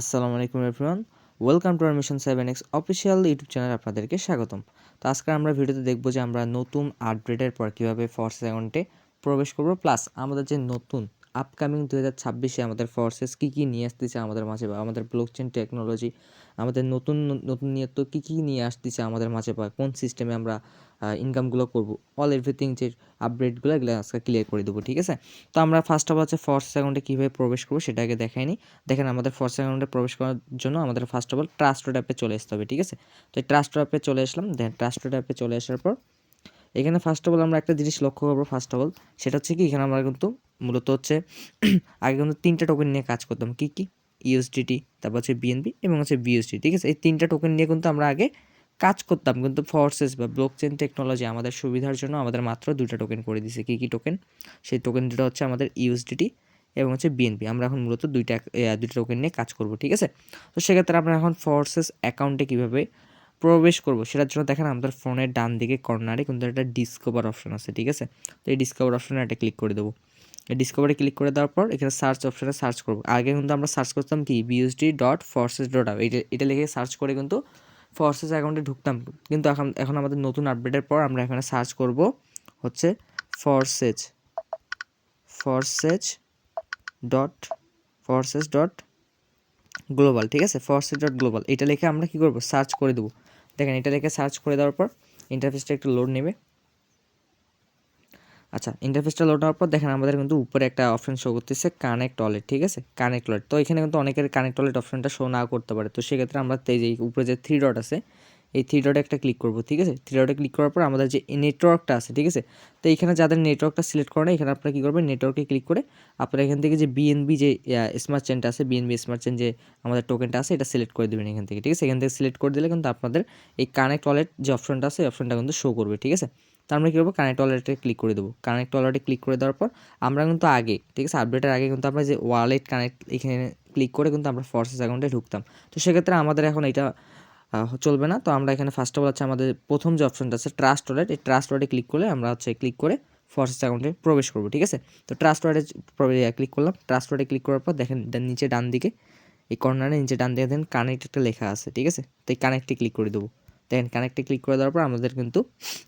আসসালামু আলাইকুম everyone, welcome to our mission 7x official YouTube channel. আপনাদেরকে স্বাগতম। তো আজকে আমরা ভিডিওতে দেখব যে আমরা নতুন আপডেটের পর কীভাবে ফোর্সেস অ্যাকাউন্টে প্রবেশ করব, প্লাস আমাদের যে নতুন আপকামিং 2026-এ আমাদের ফোর্সেস কী কী নিয়ে আসতেছে আমাদের মাঝে, বা আমাদের ব্লকচেন টেকনোলজি আমাদের নতুন নতুন নিয়ে তো কী কী নিয়ে আসতেছে আমাদের মাঝে, বা কোন সিস্টেমে আমরা ইনকামগুলো করবো, এভরিথিং যে আপডেটগুলো এগুলো আজকে ক্লিয়ার করে দেবো। ঠিক আছে, তো আমরা ফার্স্ট অফ হচ্ছে ফোর্সেস অ্যাকাউন্টে কীভাবে প্রবেশ করবো সেটা আগে দেখাইনি। দেখেন, আমাদের ফোর্স অ্যাকাউন্টে প্রবেশ করার জন্য আমাদের ফার্স্ট অফ অল ট্রাস্টেড অ্যাপে চলে আসতে হবে। ঠিক আছে, তো এই ট্রাস্টেড অ্যাপে চলে আসলাম। দেন ট্রাস্টেড অ্যাপে চলে আসার পর এখানে ফার্স্ট অফ অল আমরা একটা জিনিস লক্ষ্য করবো। ফার্স্ট অফ অল সেটা হচ্ছে কি, এখানে আমরা কিন্তু মূলত হচ্ছে আগে কিন্তু 3টা টোকেন নিয়ে কাজ করতাম। কী কী? ইউএসডিটি, তারপর হচ্ছে বিএনবি এবং হচ্ছে বিএসডি। ঠিক আছে, এই 3টা টোকেন নিয়ে কিন্তু আমরা আগে কাজ করতাম, কিন্তু ফোর্সেস বা ব্লকচেন টেকনোলজি আমাদের সুবিধার জন্য আমাদের মাত্র 2টা টোকেন করে দিয়েছে। কী কী টোকেন? সেই টোকেন দুটো হচ্ছে আমাদের ইউএসডিটি এবং হচ্ছে বিএনবি। আমরা এখন মূলত দুইটা টোকেন নিয়ে কাজ করব। ঠিক আছে, তো সেক্ষেত্রে আমরা এখন ফোর্সেস অ্যাকাউন্টে কীভাবে প্রবেশ করব সেটার জন্য দেখেন আমাদের ফোনের ডান দিকে কর্নারে কিন্তু একটা ডিসকভার অপশন আছে। ঠিক আছে, তো এই ডিসকভার অপশনে একটা ক্লিক করে দেবো। এই ডিসকভারে ক্লিক করে দেওয়ার পর এখানে সার্চ অপশনে সার্চ করব। আগে কিন্তু আমরা সার্চ করতাম কি, BUSD.forces.app, এটা লিখে সার্চ করে কিন্তু ফোর্সেস অ্যাকাউন্টে ঢুকতাম। কিন্তু এখন আমাদের নতুন আপডেটের পর আমরা এখানে সার্চ করব হচ্ছে ফোর্সেস ডট গ্লোবাল। ঠিক আছে, forces.global এটা লিখে আমরা কী করব, সার্চ করে দেবো। দেখেন, এটা লিখে সার্চ করে দেওয়ার পর ইন্টারফেসটা একটু লোড নেবে। আচ্ছা, ইন্টারফেসটা লোড হওয়ার পর দেখেন আমাদের কিন্তু উপরে একটা অপশন শো করতেছে কানেক্ট ওয়ালেট। ঠিক আছে, কানেক্ট ওয়ালেট। তো এখানে কিন্তু অনেকের কানেক্ট ওয়ালেট অপশনটা শো না করতে পারে, তো সেক্ষেত্রে আমরা এই যে উপরে যে 3 ডট আছে, এই 3 ডটে একটা ক্লিক করব। ঠিক আছে, 3 ডটে ক্লিক করার পর আমাদের যে নেটওয়ার্কটা আছে, ঠিক আছে, তো এখানে যাদের নেটওয়ার্কটা সিলেক্ট করে না, এখানে আপনারা কী করবেন, নেটওয়ার্কে ক্লিক করে আপনারা এখান থেকে যে বিএনবি যে স্মার্ট চেনটা আছে, বিএনবি স্মার্ট চেন যে আমাদের টোকেনটা আছে, এটা সিলেক্ট করে দেবেন এখান থেকে। ঠিক আছে, এখান থেকে সিলেক্ট করে দিলে কিন্তু আপনাদের এই কানেক্ট ওয়ালেট যে অপশনটা আছে, এই অপশনটা কিন্তু শো করবে। ঠিক আছে, তো আমরা কী করবো, কানেক্ট ওয়ালেটে ক্লিক করে দেবো। কানেক্ট ওয়ালেটে ক্লিক করে দেওয়ার পর আমরা কিন্তু আগে, ঠিক আছে, আপডেটের আগে কিন্তু আমরা যে ওয়ালেট কানেক্ট এখানে ক্লিক করে কিন্তু আমরা ফোর্সেস অ্যাকাউন্টে ঢুকতাম। তো সেক্ষেত্রে আমাদের এখন এটা চলবে না। তো আমরা এখানে ফার্স্ট অফ অল হচ্ছে আমাদের প্রথম যে অপশনটা আছে ট্রাস্ট ওয়ালেট, এই ট্রাস্ট ওয়ালেটে ক্লিক করলে আমরা হচ্ছে ক্লিক করে ফোর্সেস অ্যাকাউন্টে প্রবেশ করবো। ঠিক আছে, তো ট্রাস্ট ওয়ালেটে ক্লিক করলাম। ট্রাস্ট ওয়ালেটে ক্লিক করার পর দেখেন নিচে ডান দিকে এই কর্নারে নিচে ডান দিকে দেখেন কানেক্ট একটা লেখা আছে। ঠিক আছে, তো এই কানেক্টে ক্লিক করে দেবো। দেখেন কানেক্টে ক্লিক করে দেওয়ার পর আমাদের কিন্তু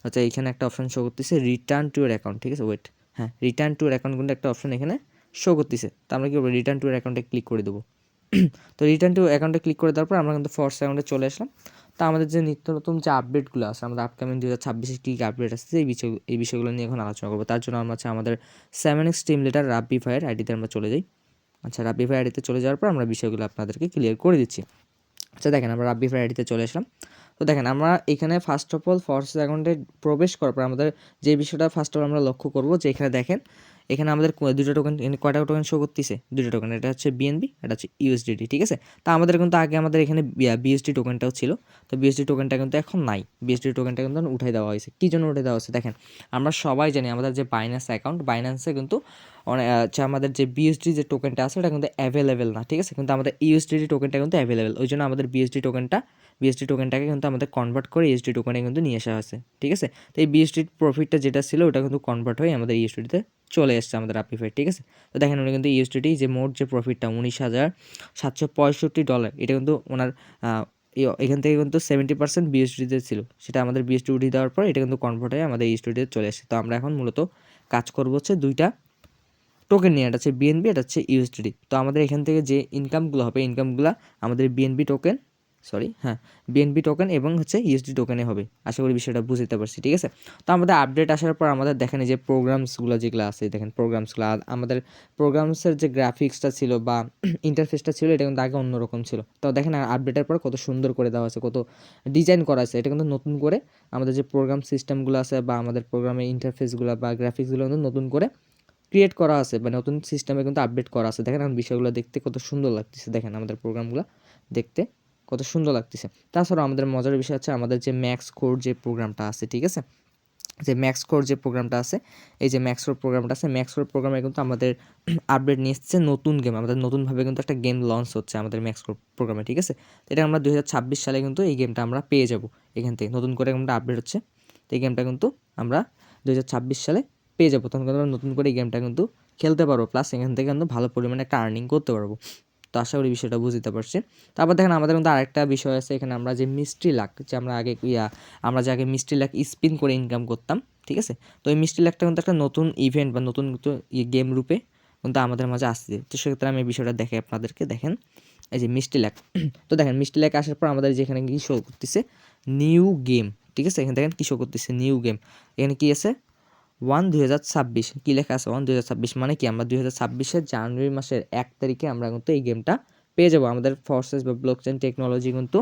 হচ্ছে এখানে একটা অপশন শো করতেছে রিটার্ন টু ইয়ার অ্যাকাউন্ট। ঠিক আছে, ওয়েট, হ্যাঁ, রিটার্ন টু ইয়ার অ্যাকাউন্ট কিন্তু একটা অপশন এখানে শো করতেছে। তো আমরা কী করবো, রিটার্ন টু ইয়ার অ্যাকাউন্টে ক্লিক করে দেবো। তো রিটার্ন টু অ্যাকাউন্টে ক্লিক করে দেওয়ার পর আমরা কিন্তু ফোর্স অ্যাকাউন্টে চলে আসলাম। তো আমাদের যে নিত্য নতুন যে আপডেটগুলো আছে, আমাদের আপকামিং 2026-এ কী কী আপডেট আসছে, এই বিষয়গুলো নিয়ে এখন আলোচনা করবো। তার জন্য আমরা হচ্ছে আমাদের 7x টিম লিডার রাব্বি ভাইয়ের আইডিতে আমরা চলে যাই। আচ্ছা, রাব্বি ভাই আইডিতে চলে যাওয়ার পর আমরা বিষয়গুলো আপনাদেরকে ক্লিয়ার করে দিচ্ছি। আচ্ছা, দেখেন আমরা রাব্বি ভাই আইডিতে চলে আসলাম। তো দেখেন আমরা এখানে ফার্স্ট অফ অল ফোর্সেস অ্যাকাউন্টে প্রবেশ করার পর আমাদের যে বিষয়টা ফার্স্ট অফ অল আমরা লক্ষ্য করবো, যে এখানে দেখেন এখানে আমাদের দুটো টোকেন, কয়টা টোকেন শো করতেছে, দুটো টোকেন, এটা হচ্ছে বিএনবি, এটা হচ্ছে ইউএসডিটি। ঠিক আছে, তা আমাদের কিন্তু আগে আমাদের এখানে বিএসডি টোকেনটাও ছিল, তো বিএসডি টোকেনটা কিন্তু এখন নাই। বিএসডি টোকেনটা কিন্তু উঠাই দেওয়া হয়েছে। কী জন্য উঠে দেওয়া হয়েছে? দেখেন, আমরা সবাই জানি আমাদের যে বাইন্যান্স অ্যাকাউন্ট, বাইন্যান্সে কিন্তু হচ্ছে আমাদের যে বিএসডি যে টোকেনটা আছে ওটা কিন্তু অ্যাভেলেবেল না। ঠিক আছে, কিন্তু আমাদের ইউএসডিটি টোকেনটা কিন্তু অ্যাভেলেবেল। ওই জন্য আমাদের বিএসডি টোকেনটাকে কিন্তু আমাদের কনভার্ট করে ইউএসডি টোকেনে কিন্তু নিয়ে আসা হয়েছে। ঠিক আছে, তো এই বিএসডির প্রফিটটা যেটা ছিল ওটা কিন্তু কনভার্ট হয়ে আমাদের ইউএসডিতে চলে এসছে আমাদের রাব্বি। ঠিক আছে, তো দেখেন উনি কিন্তু ইউএসডিটি যে মোট যে প্রফিটটা $19,765, এটা কিন্তু ওনার এখান থেকে কিন্তু 70% বিএসডিতে ছিল, সেটা আমাদের বিএসডি উঠিয়ে দেওয়ার পর এটা কিন্তু কনভার্ট হয়ে আমাদের ইউএসডিতে চলে আসে। তো আমরা এখন মূলত কাজ করবো হচ্ছে দুইটা টোকেন নিয়ে, এটা হচ্ছে বিএনবি, এটা হচ্ছে ইউএসডিটি। তো আমাদের এখান থেকে যে ইনকামগুলো হবে, ইনকামগুলো আমাদের বিএনবি টোকেন এবং হচ্ছে ইউএসডি টোকেনে হবে। আশা করি বিষয়টা বুঝতে পারছি। ঠিক আছে, তো আমাদের আপডেট আসার পর আমাদের দেখেন এই যে প্রোগ্রামসগুলো যেগুলো আছে, দেখেন প্রোগ্রামসগুলো, আমাদের প্রোগ্রামসের যে গ্রাফিক্সটা ছিল বা ইন্টারফেসটা ছিল এটা কিন্তু আগে অন্যরকম ছিল। তো দেখেন আপডেটের পর কত সুন্দর করে দেওয়া আছে, কত ডিজাইন করা আছে। এটা কিন্তু নতুন করে আমাদের যে প্রোগ্রাম সিস্টেমগুলো আছে বা আমাদের প্রোগ্রামের ইন্টারফেসগুলো বা গ্রাফিক্সগুলো কিন্তু নতুন করে ক্রিয়েট করা আছে বা নতুন সিস্টেমে কিন্তু আপডেট করা আছে। দেখেন এখন বিষয়গুলো দেখতে কত সুন্দর লাগতেছে। দেখেন আমাদের প্রোগ্রামগুলো দেখতে কত সুন্দর লাগতেছে। তাছাড়া আমাদের মজার বিষয় হচ্ছে আমাদের যে ম্যাক্স কোর যে প্রোগ্রামটা আছে, ঠিক আছে, যে ম্যাক্স কোর যে প্রোগ্রামটা আছে, এই যে ম্যাক্স কোর প্রোগ্রামটা আছে, ম্যাক্স কোর প্রোগ্রামে কিন্তু আমাদের আপডেট নিয়ে এসেছে নতুন গেম, আমাদের নতুনভাবে কিন্তু একটা গেম লঞ্চ হচ্ছে আমাদের ম্যাক্স কোর প্রোগ্রামে। ঠিক আছে, তো এটা আমরা 2026 সালে কিন্তু এই গেমটা আমরা পেয়ে যাব এখান থেকে, নতুন করে আমরা আপডেট হচ্ছে। তো এই গেমটা কিন্তু আমরা 2026 সালে পেয়ে যাবো, তখন কিন্তু আমরা নতুন করে এই গেমটা কিন্তু খেলতে পারবো, প্লাস এখান থেকে কিন্তু ভালো পরিমাণে একটা আর্নিং করতে পারবো। তো আশা করি বিষয়টা বুঝতে পারছি। তারপর দেখেন আমাদের কিন্তু আরেকটা বিষয় আছে, এখানে আমরা যে মিস্ট্রি লাক, যে আমরা যে আগে মিস্ট্রি লাক স্পিন করে ইনকাম করতাম, ঠিক আছে। তো এই মিস্ট্রি লাকটা কিন্তু একটা নতুন ইভেন্ট বা নতুন গেম রূপে কিন্তু আমাদের মাঝে আসছে। তো সেক্ষেত্রে আমি এই বিষয়টা দেখে আপনাদেরকে, দেখেন এই যে মিষ্টি লেক। তো দেখেন মিষ্টি লেক আসার পর আমাদের যেখানে কি শো করতেছে নিউ গেম, ঠিক আছে। এখানে দেখেন কি শো করতেছে নিউ গেম, এখানে কি আছে 1/2026 কি লেখা আছে 1/2026, মানে কি আমরা 2026-এর জানুয়ারি মাসের 1 তারিখে আমরা কিন্তু এই গেমটা পেয়ে যাবো। আমাদের ফোর্সেস বা ব্লকচেন টেকনোলজি কিন্তু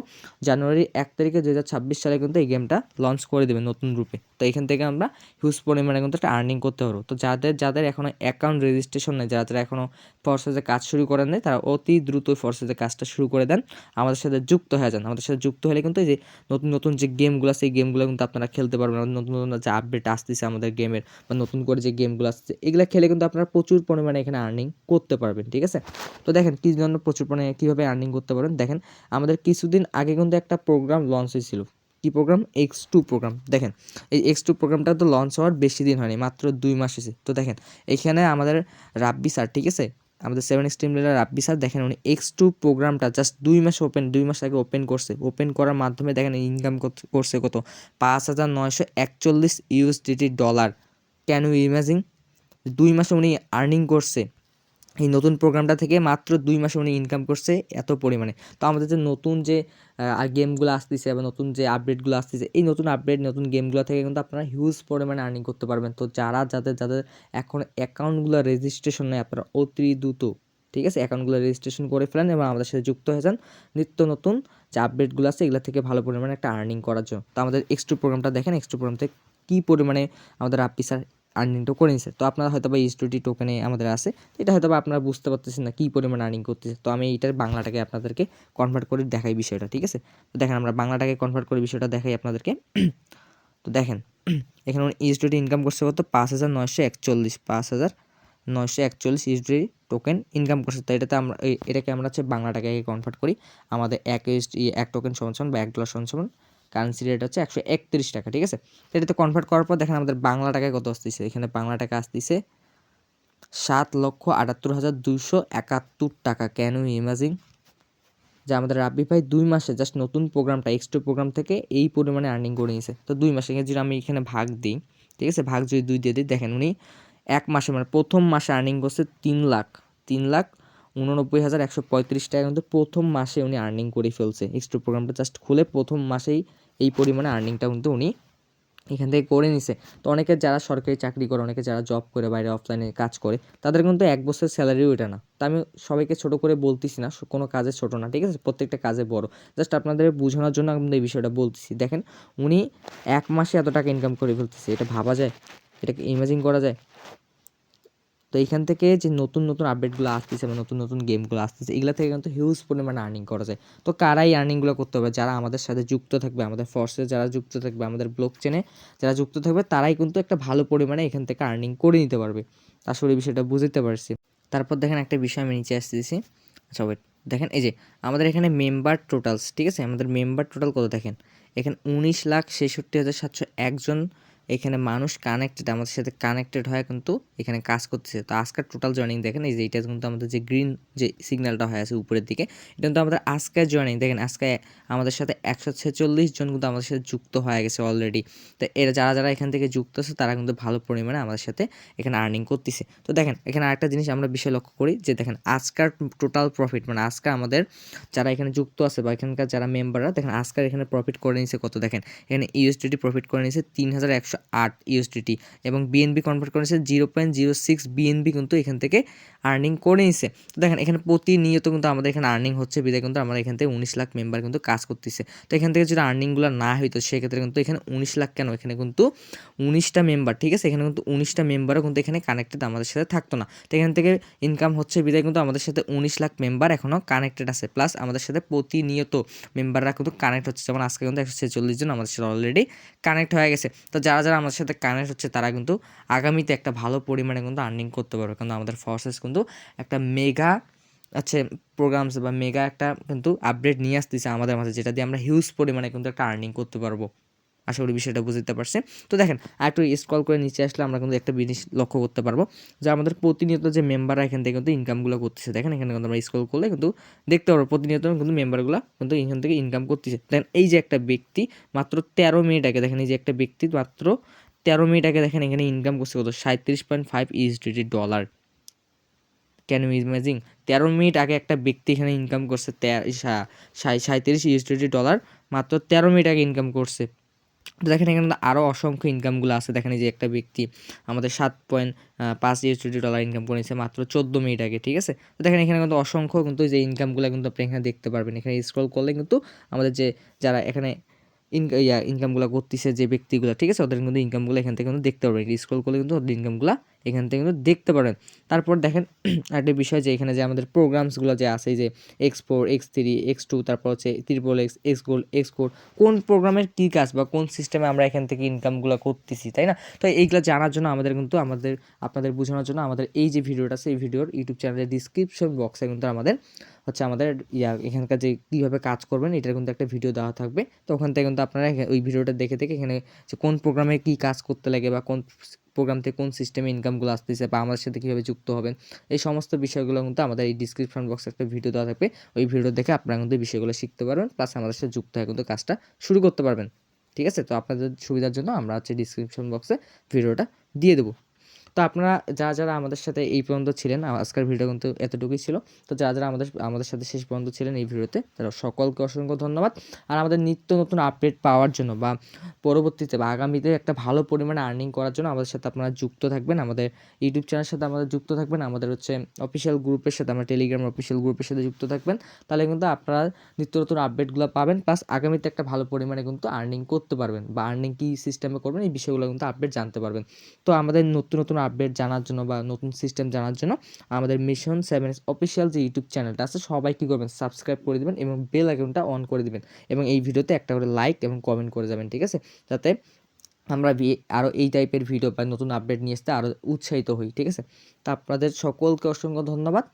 জানুয়ারি 1 তারিখে 2026 সালে কিন্তু এই গেমটা লঞ্চ করে দেবে নতুন রূপে। তো এখান থেকে আমরা হিউজ পরিমাণে কিন্তু একটা আর্নিং করতে পারবো। তো যাদের এখনও অ্যাকাউন্ট রেজিস্ট্রেশন নেই, যারা এখনও ফোর্সেসে কাজ শুরু করেন নাই, তারা অতি দ্রুত ফোর্সেসে কাজটা শুরু করে দেন, আমাদের সাথে যুক্ত হয়ে যান। আমাদের সাথে যুক্ত হলে কিন্তু এই যে নতুন নতুন যে গেমগুলো আছে এই গেমগুলো কিন্তু আপনারা খেলতে পারবেন। নতুন নতুন যে আপডেট আসতেছে আমাদের গেমের বা নতুন করে যে গেমগুলো আসছে এগুলো খেলে কিন্তু আপনারা প্রচুর পরিমাণে এখানে আর্নিং করতে পারবেন, ঠিক আছে। তো দেখেন কি জন্য প্রচুর পরিমাণে কীভাবে আর্নিং করতে পারবেন, দেখেন আমাদের কিছুদিন আগে কিন্তু একটা প্রোগ্রাম লঞ্চ হয়েছিল। কি প্রোগ্রাম? X2 programme. দেখেন এই X2 প্রোগ্রামটা তো লঞ্চ হওয়ার বেশি দিন হয়নি, মাত্র 2 মাস হয়েছে। তো দেখেন এখানে আমাদের রাব্বি স্যার, ঠিক আছে, আমাদের 7 স্ট্রিম লিডার রাব্বি স্যার, দেখেন উনি X2 প্রোগ্রামটা জাস্ট 2 মাস আগে ওপেন করছে। ওপেন করার মাধ্যমে দেখেন ইনকাম করছে কত, 5,941 USDT dollar. Can you imagine? 2 মাসে উনি আর্নিং করছে এই নতুন প্রোগ্রামটা থেকে, মাত্র 2 মাসে উনি ইনকাম করছে এত পরিমাণে। তো আমাদের যে নতুন যে গেমগুলো আসতেছে বা নতুন যে আপডেটগুলো আসতেছে, এই নতুন আপডেট নতুন গেমগুলো থেকে কিন্তু আপনারা হিউজ পরিমাণে আর্নিং করতে পারবেন। তো যাদের এখন অ্যাকাউন্টগুলো রেজিস্ট্রেশন নেই, আপনারা অতি দ্রুত, ঠিক আছে, অ্যাকাউন্টগুলো রেজিস্ট্রেশন করে ফেলেন এবং আমাদের সাথে যুক্ত হয়ে যান নিত্য নতুন যে আপডেটগুলো আছে এগুলো থেকে ভালো পরিমাণে একটা আর্নিং করার জন্য। তো আমাদের X2 প্রোগ্রামটা দেখেন, X2 প্রোগ্রাম থেকে কী পরিমাণে আমাদের রাব্বি স্যার আর্নিংটা করে নিছে। তো আপনারা হয়তো বা ES20 টোকেনে আমাদের আছে, এটা হয়তো বা আপনারা বুঝতে পারতেছেন না কী পরিমাণ আর্নিং করতেছে। তো আমি এইটার বাংলাটাকে আপনাদেরকে কনভার্ট করে দেখাই বিষয়টা, ঠিক আছে। তো দেখেন আমরা বাংলাটাকে কনভার্ট করে বিষয়টা দেখাই আপনাদেরকে। তো দেখেন এখানে ES20 ইনকাম করছে কত, 5,941 ES20 টোকেন ইনকাম করছে। তো এটাকে আমরা হচ্ছে বাংলা টাকায় কনভার্ট করি। আমাদের এক টোকেন সমান বা $1 সমান কারেন্সি রেট হচ্ছে 131 টাকা, ঠিক আছে। এটাতে কনভার্ট করার পর দেখেন আমাদের বাংলা টাকায় কত আসতেছে, এখানে বাংলা টাকা আসতেছে 7,78,271 টাকা। Can you imagine? যে আমাদের রাব্বি ভাই 2 মাসে জাস্ট নতুন প্রোগ্রামটা X2 প্রোগ্রাম থেকে এই পরিমাণে আর্নিং করে নিয়েছে। তো 2 মাসে যদি আমি এখানে ভাগ দিই, ঠিক আছে, ভাগ যদি 2 দিয়ে দিই, দেখেন উনি 1 মাসে মানে প্রথম মাসে আর্নিং করছে 3,89,135 টাকা কিন্তু প্রথম মাসে উনি আর্নিং করে ফেলছে। X2 প্রোগ্রামটা জাস্ট খুলে প্রথম মাসেই এই পরিমাণে আর্নিংটা কিন্তু উনি এখান থেকে করে নিছে। তো অনেকে যারা সরকারি চাকরি করে, অনেকে যারা জব করে বাইরে অফলাইনে কাজ করে, তাদের কিন্তু 1 বছরের স্যালারিও এটা না। তো আমি সবাইকে ছোট করে বলতেছি না, কোনো কাজে ছোট না, ঠিক আছে, প্রত্যেকটা কাজে বড়। জাস্ট আপনাদের বোঝানোর জন্য আমি এই বিষয়টা বলতেছি। দেখেন উনি 1 মাসে এত টাকা ইনকাম করে ফেলতেছে, এটা ভাবা যায়? এটাকে ইমাজিন করা যায়? তো এইখান থেকে যে নতুন নতুন আপডেটগুলো আসতেছে বা নতুন নতুন গেমগুলো আসতেছে এগুলো থেকে কিন্তু হিউজ পরিমাণে আর্নিং করা যায়। তো কারাই আর্নিংগুলো করতে হবে? যারা আমাদের সাথে যুক্ত থাকবে, আমাদের ফোর্সে যারা যুক্ত থাকবে, আমাদের ব্লক চেনে যারা যুক্ত থাকবে, তারাই কিন্তু একটা ভালো পরিমাণে এখান থেকে আর্নিং করে নিতে পারবে। আসলে বিষয়টা বুঝতে পারছি। তারপর দেখেন একটা বিষয় আমি নিচে আসতেছি। আচ্ছা ওয়েট, দেখেন এই যে আমাদের এখানে মেম্বার টোটালস, ঠিক আছে, আমাদের মেম্বার টোটাল কত দেখেন, এখানে 19,66,701 জন এখানে মানুষ কানেক্টেড, আমাদের সাথে কানেক্টেড হয়ে কিন্তু এখানে কাজ করতেছে। তো আজকের টোটাল জয়েনিং দেখেন, এই যে এটা কিন্তু আমাদের যে গ্রিন যে সিগন্যালটা হয়ে আছে উপরের দিকে, এটা কিন্তু আমাদের আজকের জয়েনিং। দেখেন আজকে আমাদের সাথে 146 জন কিন্তু আমাদের সাথে যুক্ত হয়ে গেছে অলরেডি। তো এরা যারা যারা এখান থেকে যুক্ত আছে তারা কিন্তু ভালো পরিমাণে আমাদের সাথে এখানে আর্নিং করতেছে। তো দেখেন এখানে আরেকটা জিনিস আমরা বিষয় লক্ষ্য করি যে দেখেন আজকের টোটাল প্রফিট, মানে আজকে আমাদের যারা এখানে যুক্ত আছে বা এখানকার যারা মেম্বাররা, দেখেন আজকের এখানে প্রফিট করে নিয়েছে কত, দেখেন এখানে USDT প্রফিট করে নিয়েছে 3,108 USDT এবং বিএনবি কনভার্ট করে নিয়েছে 0.06 বিএনবি কিন্তু এখান থেকে আর্নিং করে নিয়েছে। তো দেখেন এখানে প্রতিনিয়ত কিন্তু আমাদের এখানে আর্নিং হচ্ছে বিধায় কিন্তু আমরা এখান থেকে 19 লাখ মেম্বার কিন্তু কাজ করতেছে। তো এখান থেকে যদি আর্নিংগুলো না হইতো সেক্ষেত্রে কিন্তু এখানে 19 লাখ কেন, এখানে কিন্তু 19টা মেম্বার, ঠিক আছে, এখানে কিন্তু 19টা মেম্বারও কিন্তু এখানে কানেক্টেড আমাদের সাথে থাকতো না। তো এখান থেকে ইনকাম হচ্ছে বিধায় কিন্তু আমাদের সাথে 19 লাখ মেম্বার এখনও কানেক্টেড আছে, প্লাস আমাদের সাথে প্রতিনিয়ত মেম্বাররা কিন্তু কানেক্ট হচ্ছে। যেমন আজকে কিন্তু 146 জন আমাদের সাথে অলরেডি কানেক্ট হয়ে গেছে। তো যারা যারা আমাদের সাথে কানেক্ট হচ্ছে তারা কিন্তু আগামীতে একটা ভালো পরিমাণে কিন্তু আর্নিং করতে পারবে, কিন্তু আমাদের ফোর্সেস কিন্তু একটা মেগা প্রোগ্রামস বা মেগা একটা কিন্তু আপডেট নিয়ে আসতেছে আমাদের মাঝে, যেটা দিয়ে আমরা হিউজ পরিমাণে কিন্তু একটা আর্নিং করতে পারবো। আশা করি বিষয়টা বুঝতে পারছে। তো দেখেন আরেকটু স্ক্রল করে নিচে আসলে আমরা কিন্তু একটা জিনিস লক্ষ্য করতে পারবো যে আমাদের প্রতিনিয়ত যে মেম্বাররা এখান থেকে কিন্তু ইনকামগুলো করতেছে। দেখেন এখানে কিন্তু আমরা স্ক্রল করলে কিন্তু দেখতে পারবো প্রতিনিয়ত কিন্তু মেম্বারগুলো কিন্তু এখান থেকে ইনকাম করতেছে। দেখেন এই যে একটা ব্যক্তি মাত্র 13 মিনিট আগে, দেখেন এই যে একটা ব্যক্তি মাত্র 13 মিনিট আগে দেখেন এখানে ইনকাম করছে কত, 37.5 USD dollar. Can you imagine? 13 minute আগে একটা ব্যক্তি এখানে ইনকাম করছে 37 ইউএসডি ডলার, মাত্র 13 মিনিট আগে ইনকাম করছে। তো দেখেন এখানে কিন্তু আরও অসংখ্য ইনকামগুলো আছে। দেখেন এই যে একটা ব্যক্তি আমাদের 7.5 ইউএসডি ডলার ইনকাম করেছে মাত্র 14 মিনিট আগে, ঠিক আছে। তো দেখেন এখানে কিন্তু অসংখ্য কিন্তু যে ইনকামগুলো কিন্তু আপনি এখানে দেখতে পারবেন। এখানে স্ক্রল করলে কিন্তু আমাদের যে যারা এখানে ইনকামগুলো করতেছে যে ব্যক্তিগুলো, ঠিক আছে, ওদের কিন্তু ইনকামগুলো এখান থেকে কিন্তু দেখতে পারবেন। স্ক্রল করলে কিন্তু ওদের ইনকামগুলো এখান থেকে কিন্তু দেখতে পারবেন। তারপর দেখেন একটা বিষয় যে এখানে যে আমাদের প্রোগ্রামসগুলো যে আছে, এই যে X4, X3, X2, তারপর হচ্ছে XXX, Xgold, Xcore, কোন প্রোগ্রামের কী কাজ বা কোন সিস্টেমে আমরা এখান থেকে ইনকামগুলো করতেছি, তাই না? তো এইগুলো জানার জন্য আমাদের কিন্তু আপনাদের বোঝানোর জন্য আমাদের এই যে ভিডিওটা আছে, এই ভিডিওর ইউটিউব চ্যানেলের ডিসক্রিপশন বক্সে কিন্তু আমাদের এখানকার যে কীভাবে কাজ করবেন এটার কিন্তু একটা ভিডিও দেওয়া থাকবে। তো ওখান থেকে কিন্তু আপনারা ওই ভিডিওটা দেখে এখানে যে কোন প্রোগ্রামে কী কাজ করতে লাগে বা কোন প্রোগ্রাম থেকে কোন সিস্টেমে ইনকামগুলো আসতেছে বা আমাদের সাথে কীভাবে যুক্ত হবেন, এই সমস্ত বিষয়গুলো কিন্তু আমাদের এই ডিসক্রিপশন বক্সে একটা ভিডিও দেওয়া থাকবে। ওই ভিডিও দেখে আপনারা কিন্তু এই বিষয়গুলো শিখতে পারবেন, প্লাস আমাদের সাথে যুক্ত হয়ে কিন্তু কাজটা শুরু করতে পারবেন, ঠিক আছে। তো আপনাদের সুবিধার জন্য আমরা হচ্ছে ডিসক্রিপশন বক্সে ভিডিওটা দিয়ে দেবো। তো আপনারা যারা আমাদের সাথে এই পর্যন্ত ছিলেন, আজকের ভিডিও কিন্তু এতটুকুই ছিল। তো যারা আমাদের সাথে শেষ পর্যন্ত ছিলেন এই ভিডিওতে, তারা সকলকে অসংখ্য ধন্যবাদ। আর আমাদের নিত্য নতুন আপডেট পাওয়ার জন্য বা পরবর্তীতে বা আগামীতে একটা ভালো পরিমাণে আর্নিং করার জন্য আমাদের সাথে আপনারা যুক্ত থাকবেন, আমাদের ইউটিউব চ্যানেলের সাথে আমাদের যুক্ত থাকবেন, আমাদের হচ্ছে অফিসিয়াল গ্রুপের সাথে, আমরা টেলিগ্রাম অফিসিয়াল গ্রুপের সাথে যুক্ত থাকবেন। তাহলে কিন্তু আপনারা নিত্য নতুন আপডেটগুলো পাবেন, প্লাস আগামীতে একটা ভালো পরিমাণে কিন্তু আর্নিং করতে পারবেন বা আর্নিং কী সিস্টেমে করবেন এই বিষয়গুলো কিন্তু আপডেট জানতে পারবেন। তো আমাদের নতুন নতুন আপডেট জানার জন্য বা নতুন সিস্টেম জানার জন্য আমাদের মিশন 7 অফিসিয়াল যে ইউটিউব চ্যানেলটা আছে সবাই কী করবেন, সাবস্ক্রাইব করে দেবেন এবং বেল আইকনটা অন করে দেবেন এবং এই ভিডিওতে একটা করে লাইক এবং কমেন্ট করে যাবেন, ঠিক আছে, যাতে আমরা আরও এই টাইপের ভিডিও বা নতুন আপডেট নিয়ে আসতে আরও উৎসাহিত হই, ঠিক আছে। তো আপনাদের সকলকে অসংখ্য ধন্যবাদ।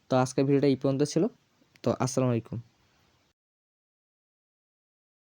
তো আজকের ভিডিওটা এই পর্যন্ত ছিল। তো আসসালামু আলাইকুম।